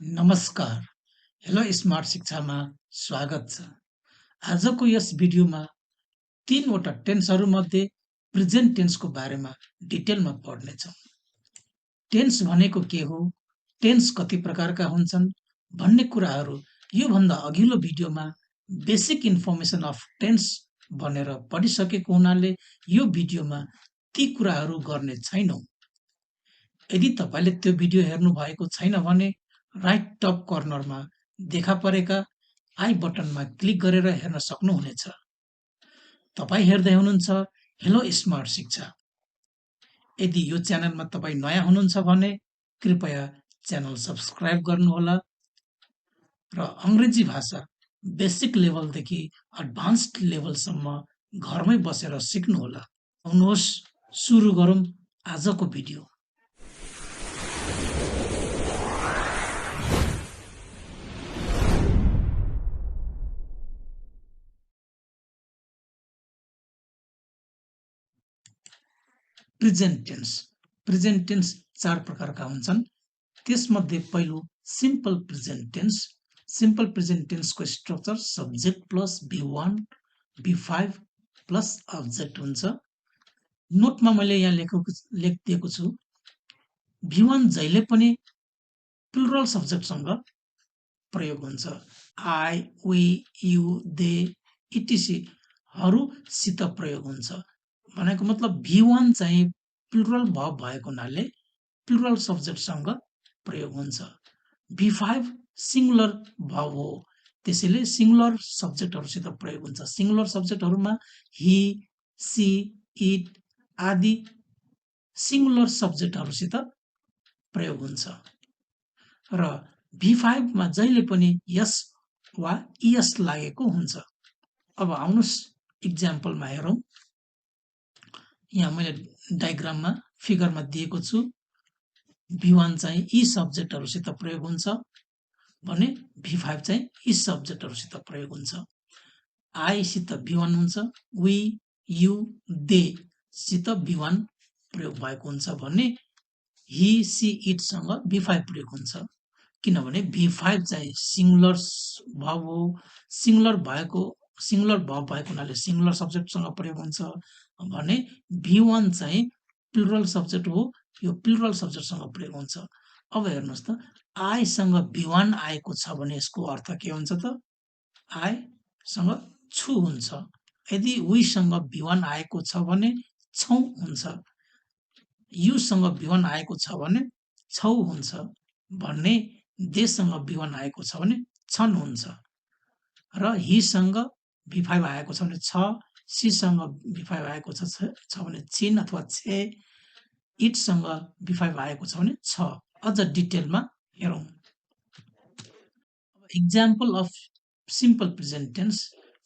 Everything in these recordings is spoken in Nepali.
नमस्कार। हेलो स्मार्ट शिक्षामा स्वागत छ। आजको यस भिडियोमा तीनवटा टेन्सहरूमध्ये प्रेजेन्ट टेन्सको बारेमा डिटेलमा पढ्नेछौँ। टेन्स भनेको के हो, टेन्स कति प्रकारका हुन्छन् भन्ने कुराहरू योभन्दा अघिल्लो भिडियोमा बेसिक इन्फर्मेसन अफ टेन्स भनेर पढिसकेको हुनाले यो भिडियोमा ती कुराहरू गर्ने छैनौँ। यदि तपाईँले त्यो भिडियो हेर्नु भएको छैन भने राइट टप कर्नरमा देखा परेका आई बटनमा क्लिक गरेर हेर्न सक्नुहुनेछ। तपाईँ हेर्दै हुनुहुन्छ हेलो स्मार्ट शिक्षा। यदि यो च्यानलमा तपाईँ नयाँ हुनुहुन्छ भने कृपया च्यानल सब्सक्राइब गर्नुहोला र अङ्ग्रेजी भाषा बेसिक लेभलदेखि एडभान्स्ड लेभलसम्म घरमै बसेर सिक्नुहोला। आउनुहोस् सुरु गरौँ आजको भिडियो। प्रेजेन्ट टेन्स चार प्रकारका हुन्छन्। त्यसमध्ये पहिलो simple present tense. Simple present टेन्सको structure subject plus V1 V5 plus object हुन्छ। नोटमा मैले यहाँ लेखिदिएको छु। V1 जहिले पनि प्लुरल सब्जेक्टसँग प्रयोग हुन्छ। आई, वी, यु, दे इटिसीहरूसित प्रयोग हुन्छ। भनेको मतलब V1 चाहिँ प्लुरल भर्ब भएको हुनाले प्लुरल सब्जेक्टसँग प्रयोग हुन्छ। V5 सिंगुलर भर्ब हो, त्यसैले सिंगुलर सब्जेक्टहरूसित प्रयोग हुन्छ। सिंगुलर सब्जेक्टहरूमा ही, सी, इट आदि सिंगुलर सब्जेक्टहरूसित प्रयोग हुन्छ। र V5 मा जहिले पनि यस वा इएस लागेको हुन्छ। अब आउनुहोस् इक्जाम्पलमा हेरौँ। यहाँ मैले डायग्राममा फिगरमा दिएको छु। V1 चाहिँ यी सब्जेक्टहरूसित प्रयोग हुन्छ भने V5 चाहिँ यी सब्जेक्टहरूसित प्रयोग हुन्छ। आई सित V1 हुन्छ, वी, यु, दे सित V1 प्रयोग भएको हुन्छ भने ही, सी, इटसँग V5 प्रयोग हुन्छ। किनभने V5 चाहिँ सिंगुलर भर्ब हो, सिंगुलर भर्ब भएको हुनाले सिंगुलर सब्जेक्टसँग प्रयोग हुन्छ भने V1 चाहिँ प्लुरल सब्जेक्ट हो, यो प्लुरल सब्जेक्टसँग प्रयोग हुन्छ। अब हेर्नुहोस् त, आईसँग V1 आएको छ भने यसको अर्थ के हुन्छ त? आईसँग छु हुन्छ। यदि वीसँग V1 आएको छ भने छौँ हुन्छ। युसँग V1 आएको छ भने छौ हुन्छ भन्ने, देसँग V1 आएको छ भने छन् हुन्छ। र हीसँग V5 आएको छ भने छ, सीसँग V5 आएको छ भने छिन् अथवा छे, इटसँग V5 आएको छ भने छ। अझ डिटेलमा हेरौँ। Example of simple present tense.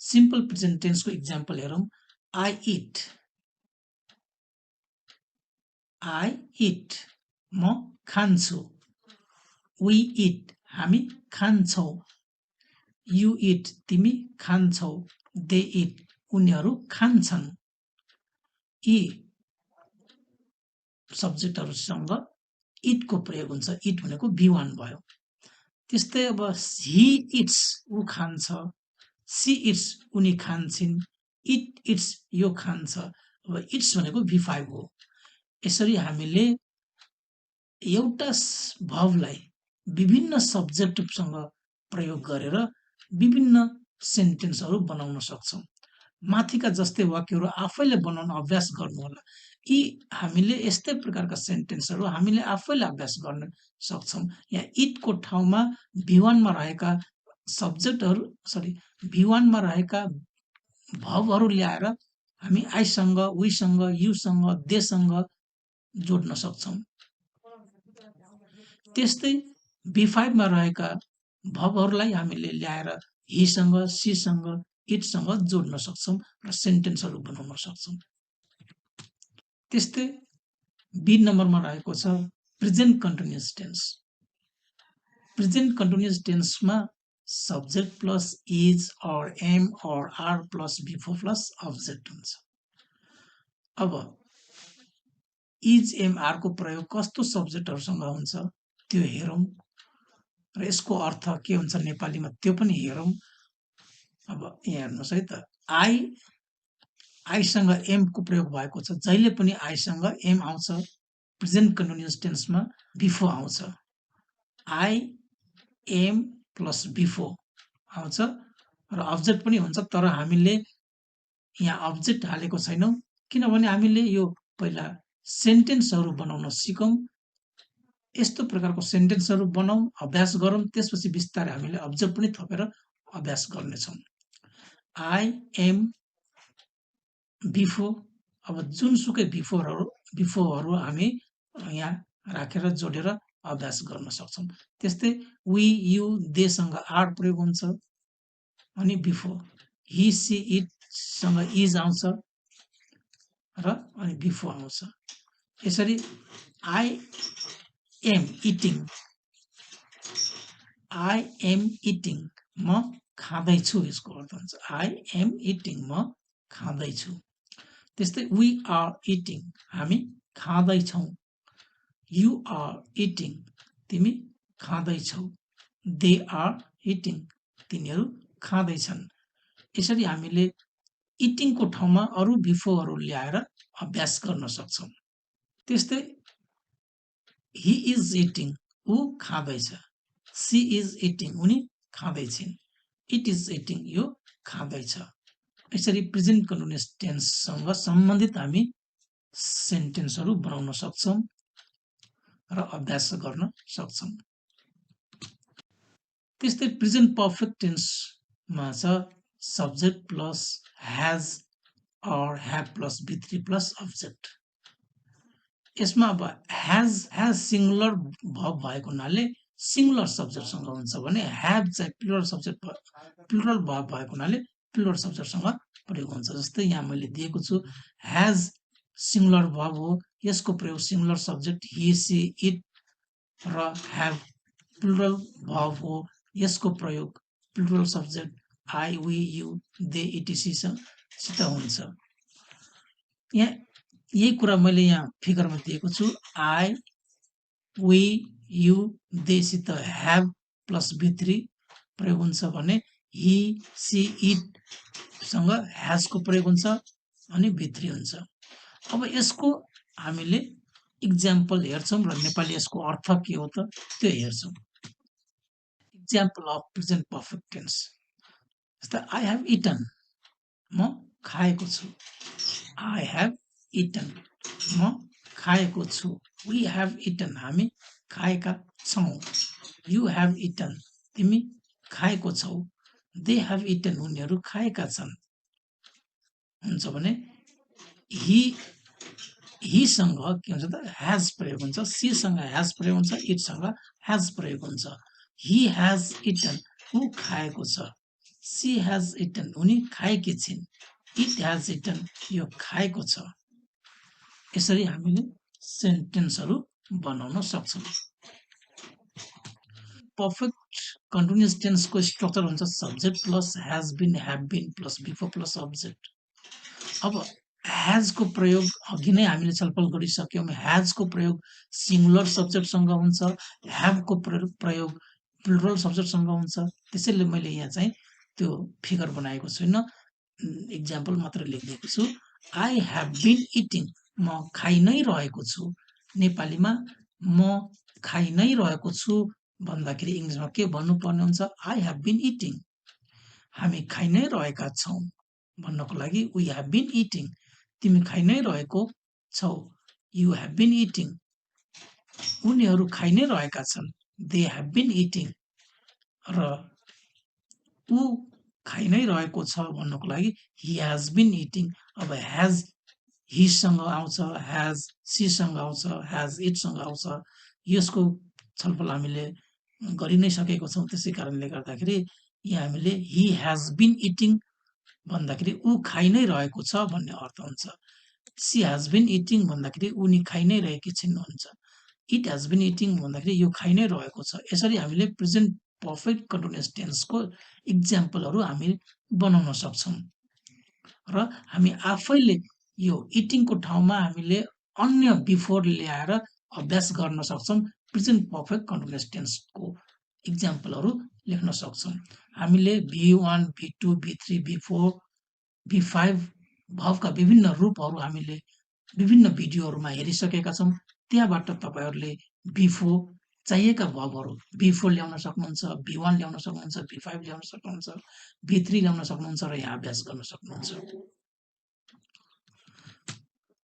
Simple present टेन्सको इक्जाम्पल हेरौँ। आई इट, म खान्छु। वी इट, हामी खान्छौँ। यु इट, तिमी खान्छौ। दे इट, उनीहरू खान्छन्। यी सब्जेक्टहरूसँग इटको प्रयोग हुन्छ। इट भनेको V1 भयो। त्यस्तै अब ही इट्स, ऊ खान्छ। सी इट्स, उनी खान्छन्। इट इट्स, यो खान्छ। अब इट्स भनेको V5 हो। यसरी हामीले एउटा भर्बलाई विभिन्न सब्जेक्टसँग प्रयोग गरेर विभिन्न सेन्टेन्सहरू बनाउन सक्छौँ। माथिका जस्तै वाक्यहरू आफैले बनाउन अभ्यास गर्नुहोला। यी हामीले यस्तै प्रकारका सेन्टेन्सहरू हामीले आफैले अभ्यास गर्न सक्छौँ। यहाँ इटको ठाउँमा V1 मा रहेका V1 मा रहेका भर्बहरू ल्याएर हामी आईसँग, वीसँग, युसँग, देसँग जोड्न सक्छौँ। त्यस्तै V5 मा रहेका भर्बहरूलाई हामीले ल्याएर हीसँग, सीसँग, इटसँग जोड्न सक्छौँ र सेन्टेन्सहरू बनाउन सक्छौँ। त्यस्तै बी नम्बरमा रहेको छ present continuous tense. Present continuous टेन्समा subject plus is or am or are plus V four plus object हुन्छ। अब इज एम आरको प्रयोग कस्तो सब्जेक्टहरूसँग हुन्छ त्यो हेरौँ। र यसको अर्थ के हुन्छ नेपालीमा त्यो पनि हेरौँ। अब यहाँ हेर्नुहोस् है त, आईसँग एमको प्रयोग भएको छ। जहिले पनि आईसँग एम आउँछ प्रेजेन्ट कन्टिन्युअस टेन्समा बिफोर आउँछ। आई एम प्लस बिफोर आउँछ र अब्जेक्ट पनि हुन्छ, तर हामीले यहाँ अब्जेक्ट हालेको छैनौँ किनभने हामीले यो पहिला सेन्टेन्सहरू बनाउन सिकौँ। यस्तो प्रकारको सेन्टेन्सहरू बनाऊँ, अभ्यास गरौँ, त्यसपछि बिस्तारै हामीले अब्जेक्ट पनि थपेर अभ्यास गर्नेछौँ। आई एम बिफोर, अब जुनसुकै बिफोरहरू हामी यहाँ राखेर जोडेर अभ्यास गर्न सक्छौँ। त्यस्तै वी यु देसँग आर प्रयोग हुन्छ अनि बिफोर, हि सी इटसँग इज आउँछ र अनि बिफोर आउँछ। यसरी I am eating, I am eating म खाँदैछु, यसको अर्थ हुन्छ आई एम इटिङ म खाँदैछु। त्यस्तै वी आर इटिङ, हामी खाँदैछौँ। यु आर इटिङ, तिमी खाँदैछौ। दे आर इटिङ, तिनीहरू खाँदैछन्। यसरी हामीले इटिङको ठाउँमा अरू बिफोरहरू ल्याएर अभ्यास गर्न सक्छौँ। त्यस्तै ही इज इटिङ, ऊ खाँदैछ। सी इज इटिङ, उनी खाँदैछिन्। इट इज इटिङ, यो खाँदैछ। यसरी प्रेजेन्ट कन्टिन्युअस टेन्ससँग सम्बन्धित हामी सेन्टेन्सहरू बनाउन सक्छौँ र अभ्यास गर्न सक्छौँ। त्यस्तै प्रेजेन्ट पर्फेक्ट टेन्समा छ subject plus has or have plus बी3 प्लस अब्जेक्ट। यसमा अब ह्याज सिङ्गुलर भर्ब भएको हुनाले सिङ्गुलर सब्जेक्टसँग हुन्छ भने ह्याभ चाहिँ प्लुरल भर्ब भएको हुनाले प्लुरल सब्जेक्टसँग प्रयोग हुन्छ। जस्तै यहाँ मैले दिएको छु, ह्याज सिङ्गुलर भर्ब हो, यसको प्रयोग singular subject he she it र ह्याभ प्लुरल भर्ब हो, यसको प्रयोग plural subject I we you they etc सित हुन्छ। यहाँ यही कुरा मैले यहाँ फिगरमा दिएको छु। आई वी यु दे सित ह्याभ प्लस बी3 प्रयोग हुन्छ भने हि सी इट सँग ह्याजको प्रयोग हुन्छ अनि बी3 हुन्छ। अब यसको हामीले इक्जाम्पल हेर्छौँ र नेपाली यसको अर्थ के हो त त्यो हेर्छौँ। Example of present perfect tense, जस्तै आई हेभ इटन, म खाएको छु। आई हेभ इटन, म खाएको छु। वी हेभ इटन, हामी खाएका छौँ। यु हेभ इटन, तिमी खाएको छौ। दे हेभ इटन, उनीहरू खाएका छन्। हुन्छ भने हीसँग के हुन्छ त ह्याज प्रयोग हुन्छ, सीसँग ह्याज प्रयोग हुन्छ, इटसँग ह्याज प्रयोग हुन्छ। ही हेज इटन, ऊ खाएको छ। सी हेज इटन, उनी खाएकी छिन्। इट हेज इटन, यो खाएको छ। यसरी हामीले सेन्टेन्सहरू बनाउन सक्छौँ। पर्फेक्ट कन्टिन्युअस टेन्सको स्ट्रक्चर हुन्छ subject plus has been, have been plus V four plus object. अब ह्याजको प्रयोग अघि नै हामीले छलफल गरिसक्यौँ। ह्याजको प्रयोग सिङ्गुलर सब्जेक्टसँग हुन्छ, ह्याभको प्रयोग प्लुरल सब्जेक्टसँग हुन्छ। त्यसैले मैले यहाँ चाहिँ त्यो फिगर बनाएको छुइनँ, इक्जाम्पल मात्र लेखिदिएको छु। आई हेभ बिन इटिङ, म खाइ नै रहेको छु। नेपालीमा म खाइ नै रहेको छु भन्दाखेरि इङ्ग्लिसमा के भन्नुपर्ने हुन्छ, आई हेभ बिन इटिङ। हामी खाइ नै रहेका छौँ भन्नको लागि वी हेभ बिन इटिङ, तिमी खाइ नै रहेको छौ। यु हेभ बिन इटिङ, उनीहरू खाइ नै रहेका छन्। दे हेभ बिन इटिङ, र ऊ खाइ नै रहेको छ भन्नको लागि ही हेज बिन इटिङ। अब हेज हिसँग आउँछ, हेज सीसँग आउँछ, हेज इटसँग आउँछ। यसको छलफल हामीले गरि नै सकेको छौँ। त्यसै कारणले गर्दाखेरि यहाँ हामीले ही हेज बिन इटिङ भन्दाखेरि ऊ खाइ नै रहेको छ भन्ने अर्थ हुन्छ। सी हेज बिन इटिङ भन्दाखेरि उनी खाइ नै रहेकी छिन् हुन्छ। इट हेज बिन इटिङ भन्दाखेरि यो खाइ नै रहेको छ। यसरी हामीले प्रेजेन्ट पर्फेक्ट कन्टिन्युअस टेन्सको इक्जाम्पलहरू हामी बनाउन सक्छौँ र हामी आफैले यो इटिङको ठाउँमा हामीले अन्य बिफोर ल्याएर अभ्यास गर्न सक्छौँ प्रेजेन्ट पर्फेक्ट कन्टिन्युअस टेन्सको इक्जाम्पलहरू लेख्न सक्छौँ। हामीले B1, B2, B3, B4, B5 भर्बका विभिन्न रूपहरू हामीले विभिन्न भिडियोहरूमा हेरिसकेका छौँ। त्यहाँबाट तपाईँहरूले B4 चाहिएका भर्बहरू B4 ल्याउन सक्नुहुन्छ, B1 ल्याउन सक्नुहुन्छ, B5 ल्याउन सक्नुहुन्छ, B3 ल्याउन सक्नुहुन्छ र यहाँ अभ्यास गर्न सक्नुहुन्छ।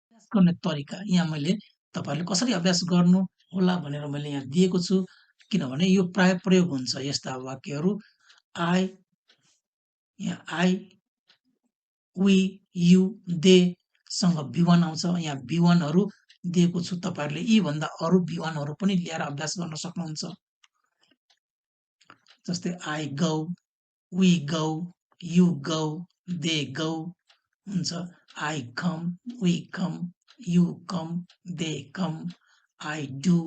अभ्यास गर्ने तरिका यहाँ मैले तपाईँहरूले कसरी अभ्यास गर्नु होला भनेर मैले यहाँ दिएको छु, किनभने यो प्राय प्रयोग हुन्छ यस्ता वाक्यहरू आई, वी, यु, दे सँग B1 आउँछ। यहाँ B1 हरू दिएको छु, तपाईँहरूले यी भन्दा अरू B1 हरू पनि ल्याएर अभ्यास गर्न सक्नुहुन्छ। जस्तै I go, we go, you go, they go हुन्छ। I come, we come, you come, they come. I do,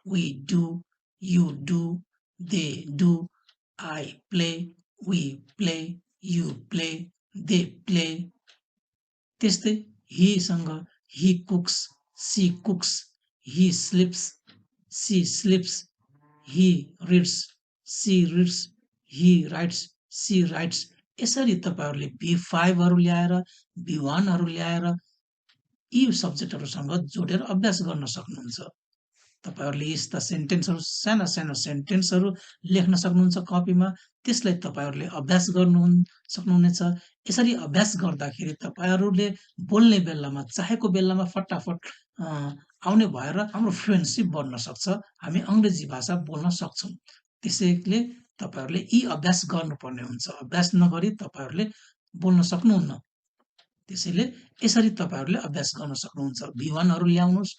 we do, you do, they do. I play, we play, you play, they play. त्यस्तै हीसँग he cooks, she cooks, he sleeps, she sleeps, he reads, she reads, he writes, she writes. यसरी तपाईँहरूले B5 हरू ल्याएर B1 हरू ल्याएर यी सब्जेक्टहरूसँग जोडेर अभ्यास गर्न सक्नुहुन्छ। तपाईँहरूले यस्ता सेन्टेन्सहरू साना साना सेन्टेन्सहरू लेख्न सक्नुहुन्छ कपीमा, त्यसलाई तपाईँहरूले अभ्यास गर्नु सक्नुहुनेछ। यसरी अभ्यास गर्दाखेरि तपाईँहरूले बोल्ने बेलामा चाहेको बेलामा फटाफट आउने भएर हाम्रो फ्लुएन्सी बढ्न सक्छ, हामी अङ्ग्रेजी भाषा बोल्न सक्छौँ। त्यसैले तपाईँहरूले यी अभ्यास गर्नुपर्ने हुन्छ। अभ्यास नगरी तपाईँहरूले बोल्न सक्नुहुन्न। त्यसैले यसरी तपाईँहरूले अभ्यास गर्न सक्नुहुन्छ। B1 हरू ल्याउनुहोस्,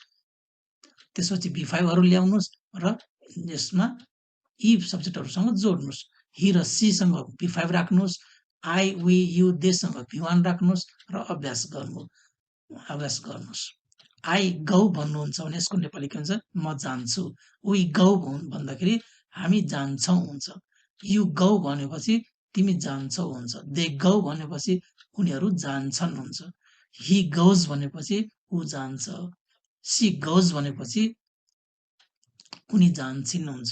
त्यसपछि B5 हरू ल्याउनुहोस् र यसमा यी सब्जेक्टहरूसँग जोड्नुहोस्। ही र सी सँग B5 राख्नुहोस्, आई, वी, यु, दे सँग B1 राख्नुहोस् र अभ्यास गर्नुहोस्। आई गौ भन्नुहुन्छ भने यसको नेपाली के हुन्छ? म जान्छु। वी गौ भन्दाखेरि हामी जान्छौँ हुन्छ। यु गौ भनेपछि तिमी जान्छौ हुन्छ। दे गौ भनेपछि उनीहरू जान्छन् हुन्छ। ही गोज भनेपछि ऊ जान्छ। सी गोज भनेपछि उनी जान्छिन् हुन्छ।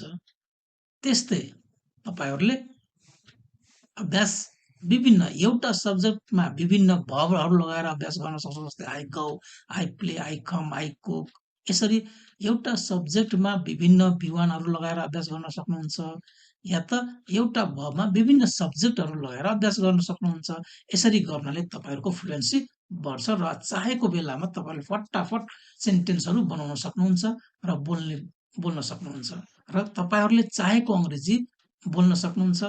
त्यस्तै तपाईहरूले अभ्यास विभिन्न एउटा सब्जेक्टमा विभिन्न भर्बहरू लगाएर अभ्यास गर्न सक्छौँ। जस्तै I go, I play, I com, I cook. यसरी एउटा सब्जेक्टमा विभिन्न B1 हरू लगाएर अभ्यास गर्न सक्नुहुन्छ, या त एउटा भर्बमा विभिन्न सब्जेक्टहरू लगाएर अभ्यास गर्न सक्नुहुन्छ। यसरी गर्नाले तपाईँहरूको फ्लुएन्सी बढ्छ र चाहेको बेलामा तपाईँले फटाफट सेन्टेन्सहरू बनाउन सक्नुहुन्छ र बोल्न सक्नुहुन्छ र तपाईँहरूले चाहेको अङ्ग्रेजी बोल्न सक्नुहुन्छ,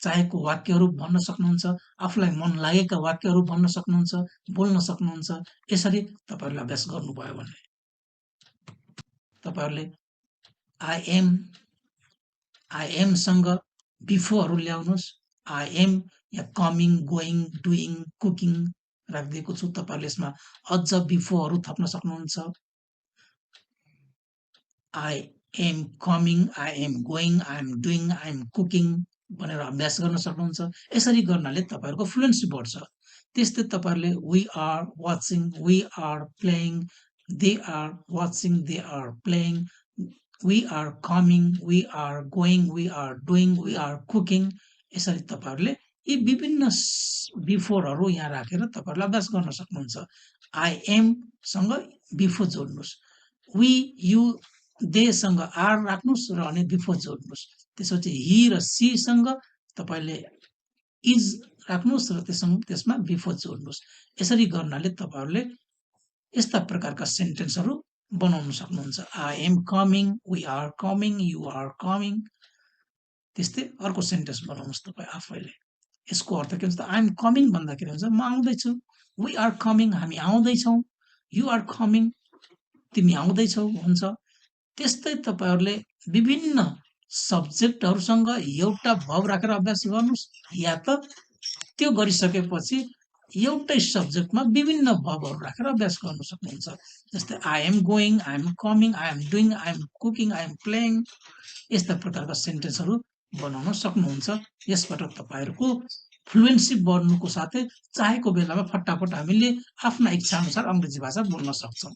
चाहेको वाक्यहरू भन्न सक्नुहुन्छ, आफूलाई मन लागेका वाक्यहरू भन्न सक्नुहुन्छ, बोल्न सक्नुहुन्छ। यसरी तपाईँहरूले अभ्यास गर्नुभयो भने तपाईँहरूले आई एम सँग B4 हरू ल्याउनुहोस्। आई एम या कमिङ, गोइङ, डुइङ, कुकिङ राखिदिएको छु। तपाईँहरूले यसमा अझ B4 हरू थप्न सक्नुहुन्छ। I am coming, I am going, I am doing, I am cooking भनेर अभ्यास गर्न सक्नुहुन्छ। यसरी गर्नाले तपाईँहरूको फ्लुएन्सी बढ्छ। त्यस्तै तपाईँहरूले we are watching, we are playing, they are watching, they are playing, we are coming, we are going, we are doing, we are cooking. यसरी तपाईँहरूले यी विभिन्न B4 हरू यहाँ राखेर तपाईँहरूले अभ्यास गर्न सक्नुहुन्छ। आई एम सँग B4 जोड्नुहोस्। वी, यु, दे सँग आर राख्नुहोस् र अनि B4 जोड्नुहोस्। त्यसपछि ही र सी सँग तपाईँले इज राख्नुहोस् र त्यसमा B4 जोड्नुहोस्। यसरी गर्नाले तपाईँहरूले यस्ता प्रकारका सेन्टेन्सहरू बनाउन सक्नुहुन्छ। I am coming, we are coming, you are coming. त्यस्तै अर्को सेन्टेन्स बनाउनुहोस् तपाईँ आफैले। यसको अर्थ के हुन्छ? आई एम कमिङ भन्दाखेरि हुन्छ म आउँदैछु। वी आर कमिङ हामी आउँदैछौँ। यु आर कमिङ तिमी आउँदैछौ हुन्छ। त्यस्तै तपाईँहरूले विभिन्न सब्जेक्टहरूसँग एउटा भर्ब राखेर अभ्यास गर्नुहोस्, या त त्यो गरिसकेपछि एउटै सब्जेक्टमा विभिन्न भर्बहरू राखेर अभ्यास गर्न सक्नुहुन्छ। जस्तै I am going, I am coming, I am doing, I am cooking, I am playing. यस्ता प्रकारका सेन्टेन्सहरू बनाउन सक्नुहुन्छ। यसबाट तपाईँहरूको फ्लुएन्सी बढ्नुको साथै चाहेको बेलामा फटाफट हामीले आफ्ना इच्छा अनुसार अङ्ग्रेजी भाषा बोल्न सक्छौँ।